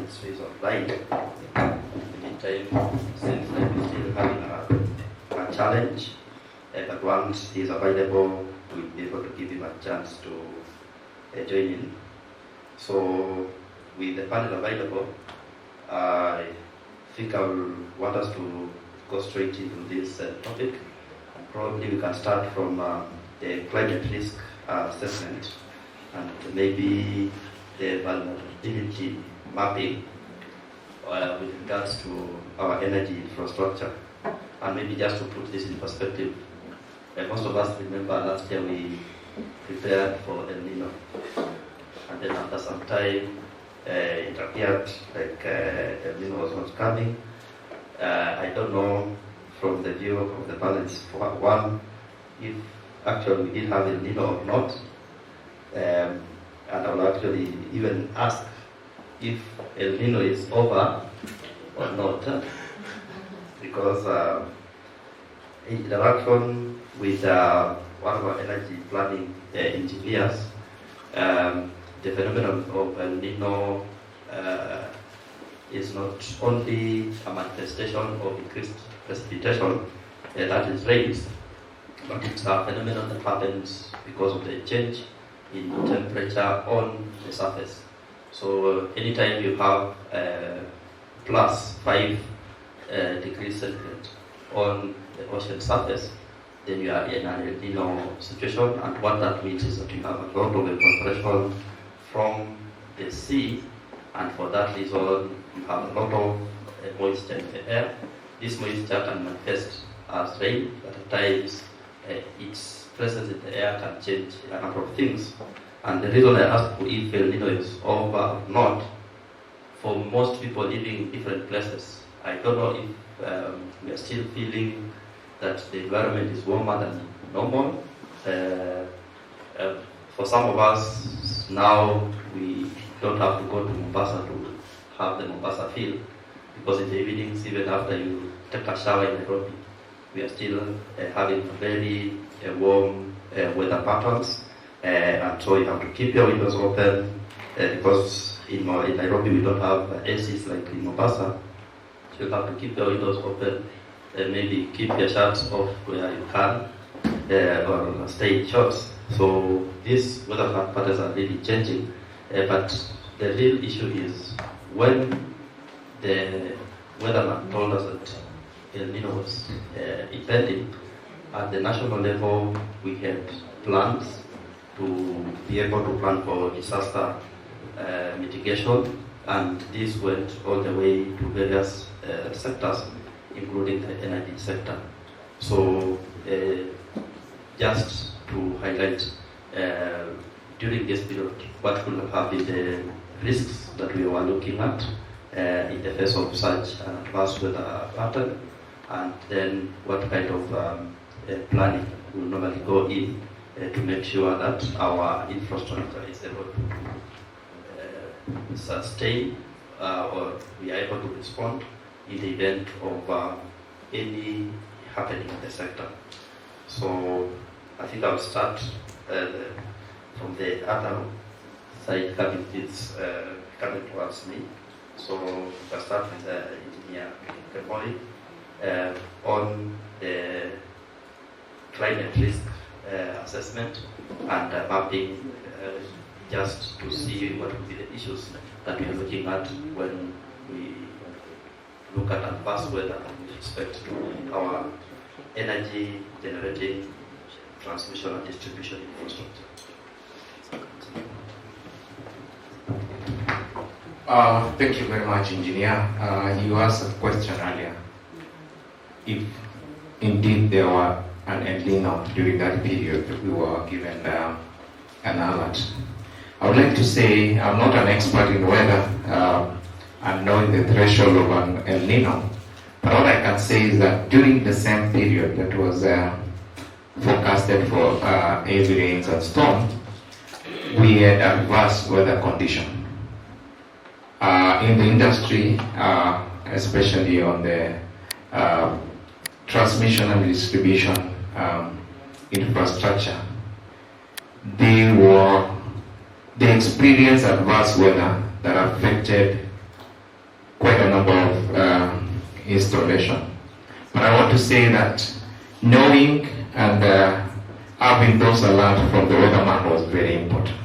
its phase of life. Meantime, seems like we're still having a challenge, but once he's available, we'll be able to give him a chance to join in. So, with the panel available, I think I will want us to go straight into this topic. And probably we can start from the climate risk assessment and maybe the vulnerability mapping with regards to our energy infrastructure. And maybe just to put this in perspective, most of us remember last year we prepared for El Nino. And then after some time, it appeared like El Nino was not coming. I don't know from the view of the balance, one, if actually we did have El Nino or not. And I will actually even ask if El Nino is over or not, because in interaction with one of our energy planning engineers, the phenomenon of El Nino is not only a manifestation of increased precipitation that is raised, but it's a phenomenon that happens because of the change in temperature on the surface. So anytime you have plus 5 degrees centigrade on the ocean surface, then you are in an El Nino situation, and what that means is that you have a lot of evaporation from the sea, and for that reason you have a lot of moisture in the air. This moisture can manifest as rain, but at times its presence in the air can change a number of things. And the reason I asked if El Nino is over or not, for most people living in different places, I don't know if we are still feeling that the environment is warmer than normal. For some of us, now we don't have to go to Mombasa to have the Mombasa feel, because in the evenings, even after you take a shower in Nairobi, we are still having very warm weather patterns, and so you have to keep your windows open, because in Nairobi we don't have ACs like in Mombasa, so you have to keep your windows open, and maybe keep your shirts off where you can, or stay in shorts. So these weather patterns are really changing, but the real issue is when the weatherman told us that El Nino was impending, at the national level we had plans to be able to plan for disaster mitigation, and this went all the way to various sectors, including the energy sector. So just to highlight, during this period, what could have been the risks that we were looking at in the face of such an adverse weather pattern, and then what kind of planning will normally go in to make sure that our infrastructure is able to sustain or we are able to respond in the event of any happening in the sector. So I think I'll start from the other side coming towards me. So I'll start with Engineer Kemoi on the climate risk assessment and mapping, just to see what will be the issues that we are looking at when we look at adverse weather with respect to our energy generating, transmission and distribution infrastructure. Thank you very much, Engineer. You asked a question earlier. If indeed there were an El Nino during that period, we were given an alert. I would like to say I'm not an expert in weather and knowing the threshold of an El Nino, but what I can say is that during the same period that was forecasted for heavy rains and storm, we had adverse weather condition. In the industry, especially on the transmission and distribution infrastructure, they experienced adverse weather that affected number of installation. But I want to say that knowing and having those alerts from the weatherman was very important.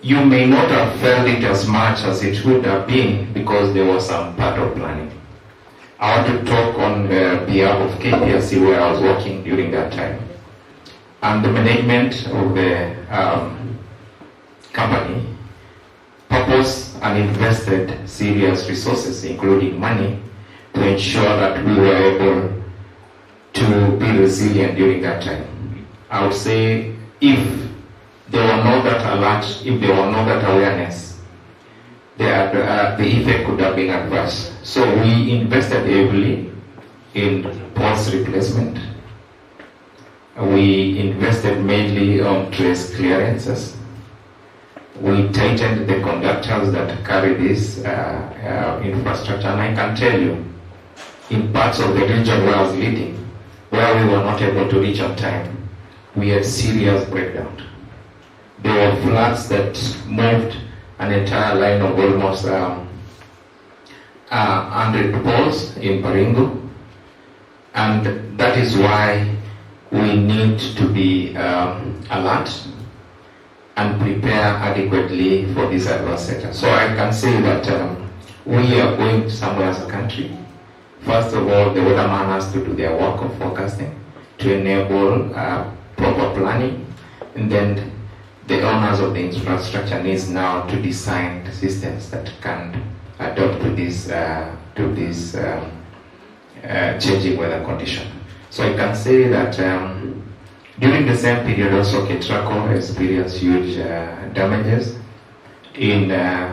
You may not have felt it as much as it would have been because there was some part of planning. I want to talk on behalf of KPLC where I was working during that time. And the management of the company proposed and invested serious resources, including money, to ensure that we were able to be resilient during that time. I would say if there were not that alert, if there were not that awareness, the effect could have been adverse. So we invested heavily in pulse replacement. We invested mainly on trace clearances. We tightened the conductors that carry this infrastructure. And I can tell you, in parts of the region where I was leading, where we were not able to reach on time, we had serious breakdown. There were floods that moved an entire line of almost 100 poles in Baringo, and that is why we need to be alert and prepare adequately for this adverse sector. So I can say that we are going somewhere as a country. First of all, the weatherman has to do their work of forecasting to enable proper planning, and then the owners of the infrastructure needs now to design the systems that can adapt to this changing weather condition. So I can say that during the same period also Ketraco experienced huge damages in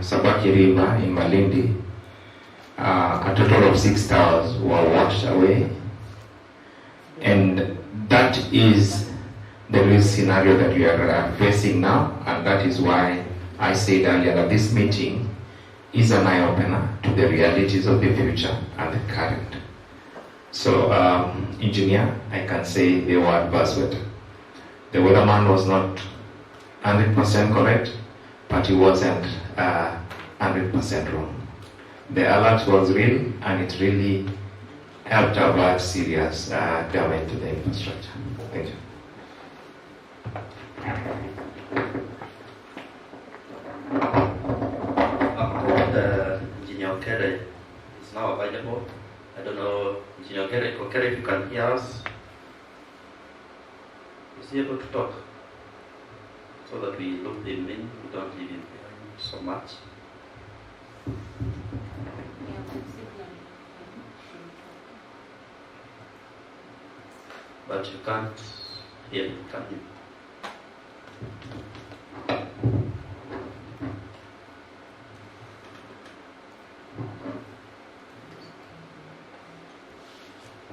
Sabaki River in Malindi. A total of 6 towers were washed away, and that is the real scenario that we are facing now, and that is why I said earlier that this meeting is an eye-opener to the realities of the future and the current. So, engineer, I can say they were adverse weather. The weatherman was not 100% correct, but he wasn't 100% wrong. The alert was real, and it really helped avert serious damage to the infrastructure. Thank you. Engineer Okere is now available. I don't know, Engineer Okere, if you can hear us. Is he able to talk? So that we look him in, we don't leave him behind so much. But you can't hear him, can you?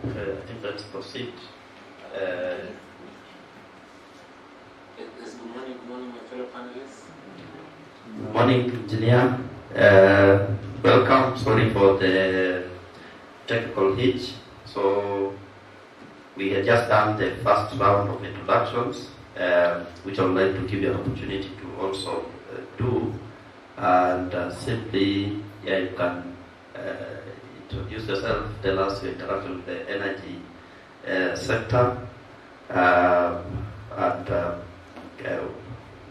Okay, I think let's proceed. Good morning, my fellow panelists. Good morning, engineer. Welcome. Sorry for the technical hitch. So we had just done the first round of introductions, which I would like to give you an opportunity to also do. And simply, you can introduce yourself, tell us your interaction with the energy sector, and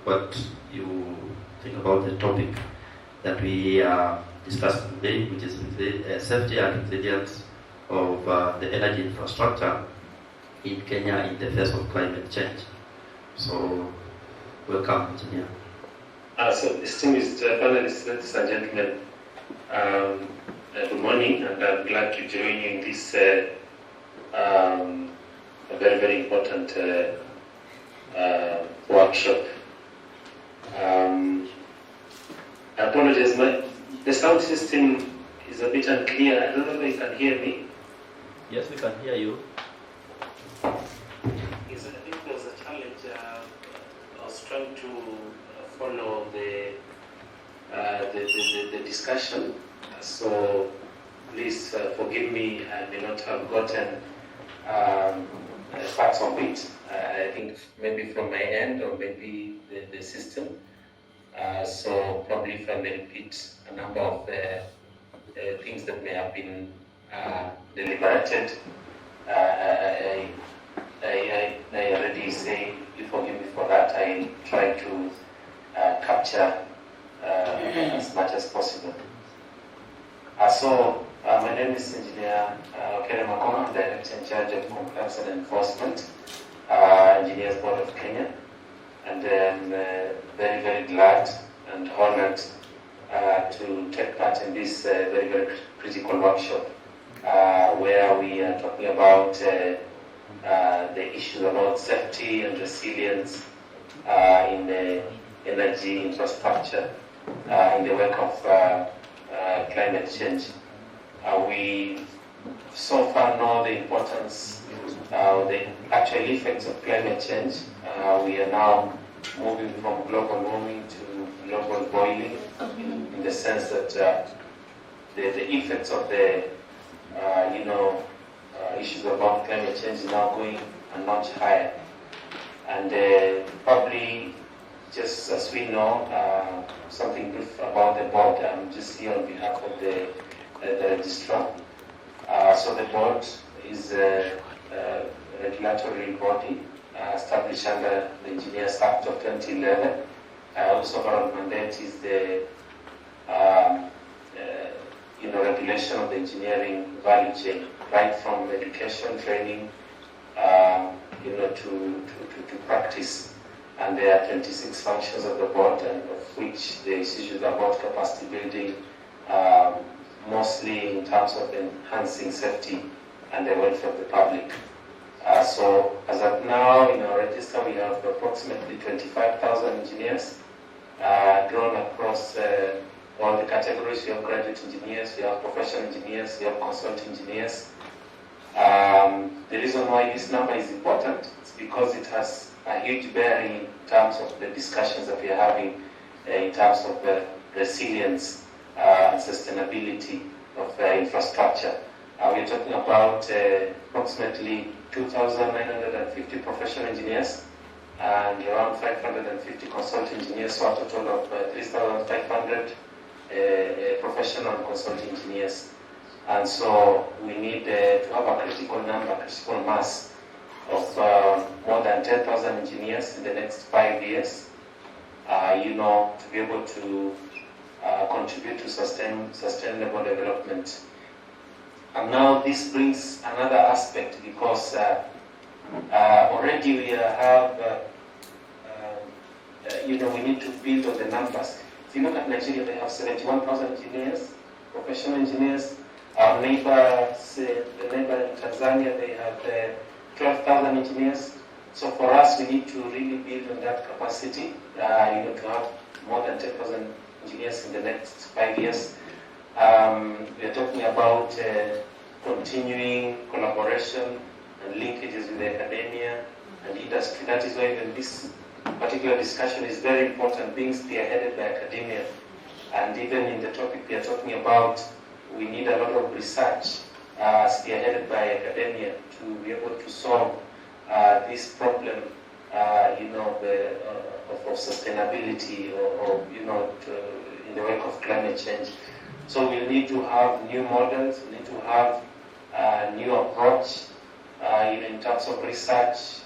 what you think about the topic that we are discussing today, which is the safety and resilience of the energy infrastructure in Kenya in the face of climate change. So, welcome, engineer. So, distinguished panelists, ladies and gentlemen, good morning, and I'm glad to join you in this a very, very important workshop. I apologize, the sound system is a bit unclear. I don't know if you can hear me. Yes, we can hear you. I think there's a challenge. I was trying to follow the discussion, so please forgive me. I may not have gotten parts of it. I think maybe from my end or maybe the system. So probably if I may repeat a number of things that may have been deliberated. I already say, you forgive me for that, I try to capture as much as possible. My name is Engineer Okere Makoma, Director in charge of Compliance and Enforcement, Engineers Board of Kenya, and I'm very, very glad and honored to take part in this very, very critical workshop where we are talking about the issues about safety and resilience in the energy infrastructure in the wake of climate change. We so far know the importance, the actual effects of climate change. We are now moving from global warming to global boiling, in the sense that the effects of the issues about climate change is now going a notch higher. And probably, just as we know, something brief about the board. I'm just here on behalf of the registrar. So the board is a regulatory body established under the Engineers Act of 2011. Also, our mandate is the regulation of the engineering value chain, right from education, training, to practice. And there are 26 functions of the board, and of which the issues about capacity building, mostly in terms of enhancing safety and the welfare of the public. So as of now, in our register, we have approximately 25,000 engineers drawn across all the categories. We have graduate engineers, we have professional engineers, we have consult engineers. The reason why this number is important is because it has a huge bearing in terms of the discussions that we are having in terms of resilience and sustainability of infrastructure. We are talking about approximately 2,950 professional engineers and around 550 consult engineers, so a total of 3,500 professional and consult engineers. And so we need to have a critical mass of more than 10,000 engineers in the next 5 years, to be able to contribute to sustainable development. And now this brings another aspect, because already we have, we need to build on the numbers. If you look at Nigeria, they have 71,000 engineers, professional engineers. Our neighbor in Tanzania, they have 12,000 engineers. So for us, we need to really build on that capacity, to have more than 10,000 engineers in the next 5 years. We are talking about continuing collaboration and linkages with academia and industry. That is why even this particular discussion is very important, being spearheaded by academia. And even in the topic we are talking about, we need a lot of research spearheaded by academia to be able to solve this problem, of sustainability or in the wake of climate change. So we need to have new models, we need to have a new approach, even in terms of research,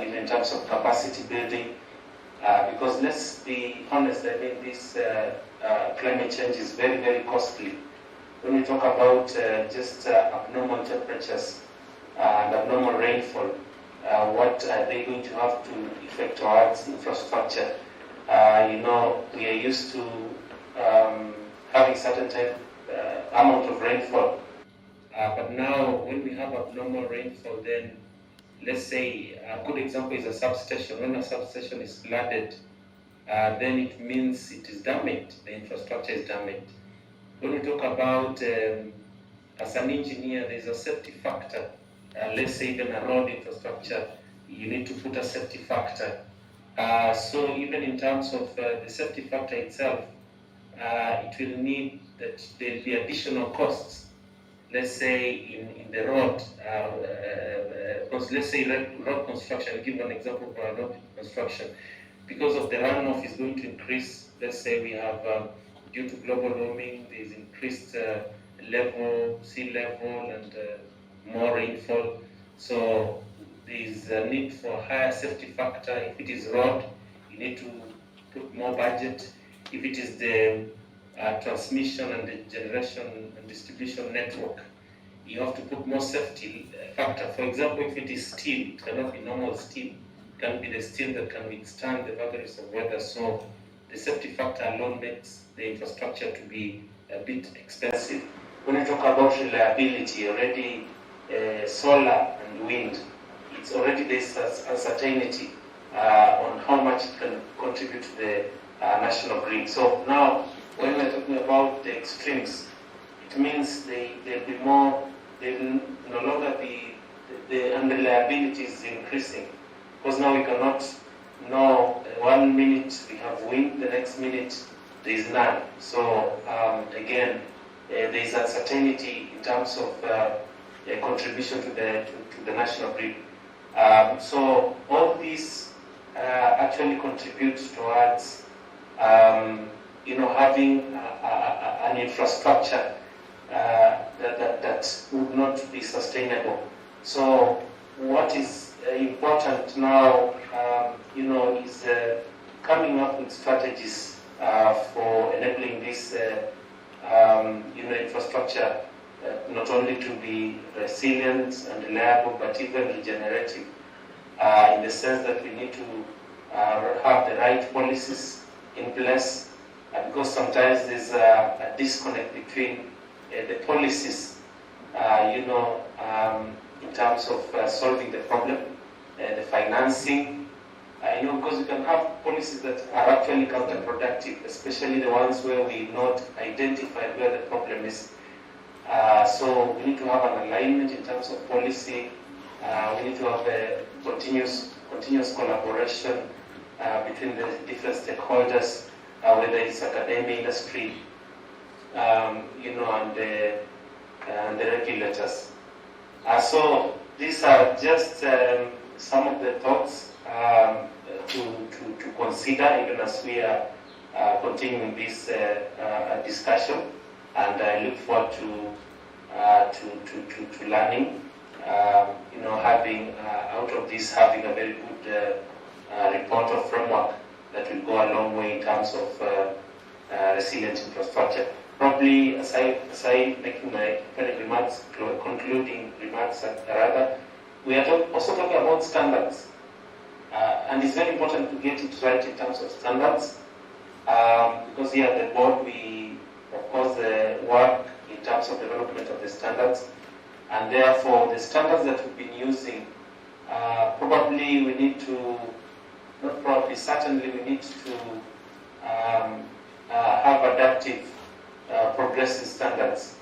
even in terms of capacity building, because let's be honest, I think this climate change is very, very costly. When we talk about just abnormal temperatures and abnormal rainfall, what are they going to have to affect towards infrastructure? We are used to having certain type amount of rainfall, but now when we have abnormal rainfall, then let's say a good example is a substation. When a substation is flooded, then it means it is damaged, the infrastructure is damaged. When we talk about, as an engineer, there's a safety factor. Let's say even a road infrastructure, you need to put a safety factor. So even in terms of the safety factor itself, it will need that there will be additional costs. Let's say in the road, let's say road construction, I'll give an example for a road construction. Because of the runoff is going to increase, let's say we have due to global warming, there's increased sea level, and more rainfall. So there's a need for higher safety factor. If it is road, you need to put more budget. If it is the transmission and the generation and distribution network, you have to put more safety factor. For example, if it is steel, it cannot be normal steel. It can be the steel that can withstand the vagaries of weather. So the safety factor alone makes the infrastructure to be a bit expensive. When you talk about reliability, already solar and wind, it's already there's uncertainty on how much it can contribute to the national grid. So now, when we're talking about the extremes, it means there'll be more, they will no longer be, the unreliability is increasing. Because now we cannot know, 1 minute we have wind, the next minute there is none. So again, there is uncertainty in terms of contribution to the national grid. So all these actually contribute towards having an infrastructure that would not be sustainable. So what is important now, is coming up with strategies for enabling this, infrastructure not only to be resilient and reliable, but even regenerative, in the sense that we need to have the right policies in place, because sometimes there's a disconnect between the policies, in terms of solving the problem, the financing, because you can have policies that are actually counterproductive, especially the ones where we not identified where the problem is. So we need to have an alignment in terms of policy. We need to have a continuous collaboration between the different stakeholders, whether it's academia, industry, and the regulators. So these are just some of the thoughts to consider even as we are continuing this discussion, and I look forward to learning. Having out of this, having a very good report or framework that will go a long way in terms of resilient infrastructure. Probably, as I making my remarks, concluding remarks, rather, we are also talking about standards, and it's very important to get it right in terms of standards, because here at the board we, of course, work in terms of development of the standards, and therefore the standards that we've been using, probably we need to, not probably, certainly we need to have adaptive progressive standards.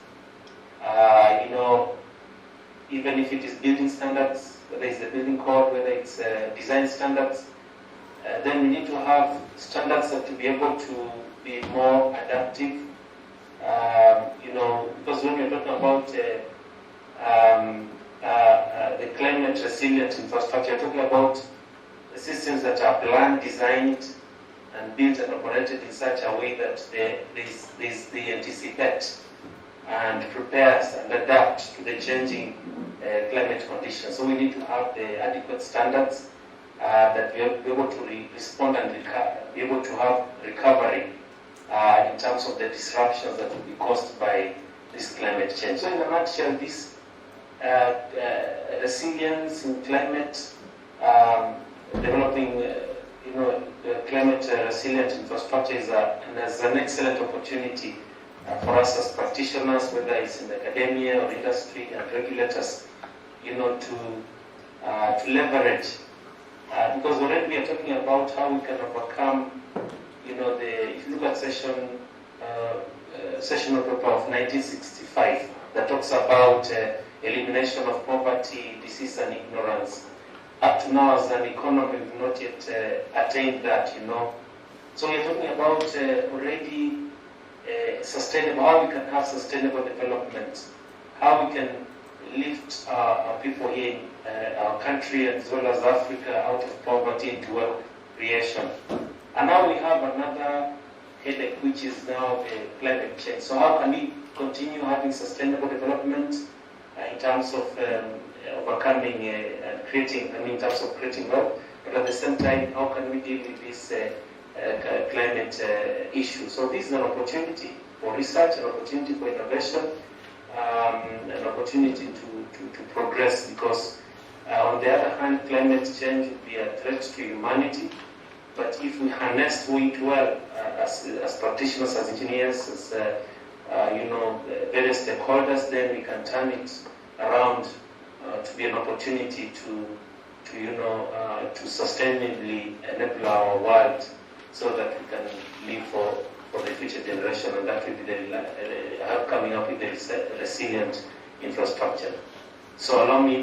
Even if it is building standards, whether it's the building code, whether it's design standards, then we need to have standards that will be able to be more adaptive. Because when you're talking about the climate resilient infrastructure, you're talking about the systems that are planned, designed, and built and operated in such a way that they anticipate and prepares and adapt to the changing climate conditions. So we need to have the adequate standards that we will be able to respond and be able to have recovery in terms of the disruptions that will be caused by this climate change. So in a nutshell, this resilience in climate, developing climate resilient infrastructure is an excellent opportunity for us as practitioners, whether it's in academia or industry and regulators, to leverage. Because already we are talking about how we can overcome, if you look at sessional paper of 1965 that talks about elimination of poverty, disease, and ignorance. Up to now, as an economy, we've not yet attained that, So we're talking about already sustainable, how we can have sustainable development, how we can lift our people here in our country as well as Africa out of poverty into wealth creation. And now we have another headache, which is now climate change. So how can we continue having sustainable development in terms of overcoming and creating, in terms of creating wealth, but at the same time, how can we deal with this climate issue? So this is an opportunity for research, an opportunity for innovation, an opportunity to progress, because on the other hand, climate change will be a threat to humanity. But if we harness it well, as practitioners, as engineers, as various stakeholders, then we can turn it around to be an opportunity to sustainably enable our world, so that we can live for the future generation, and that will be coming up with the resilient infrastructure. So allow me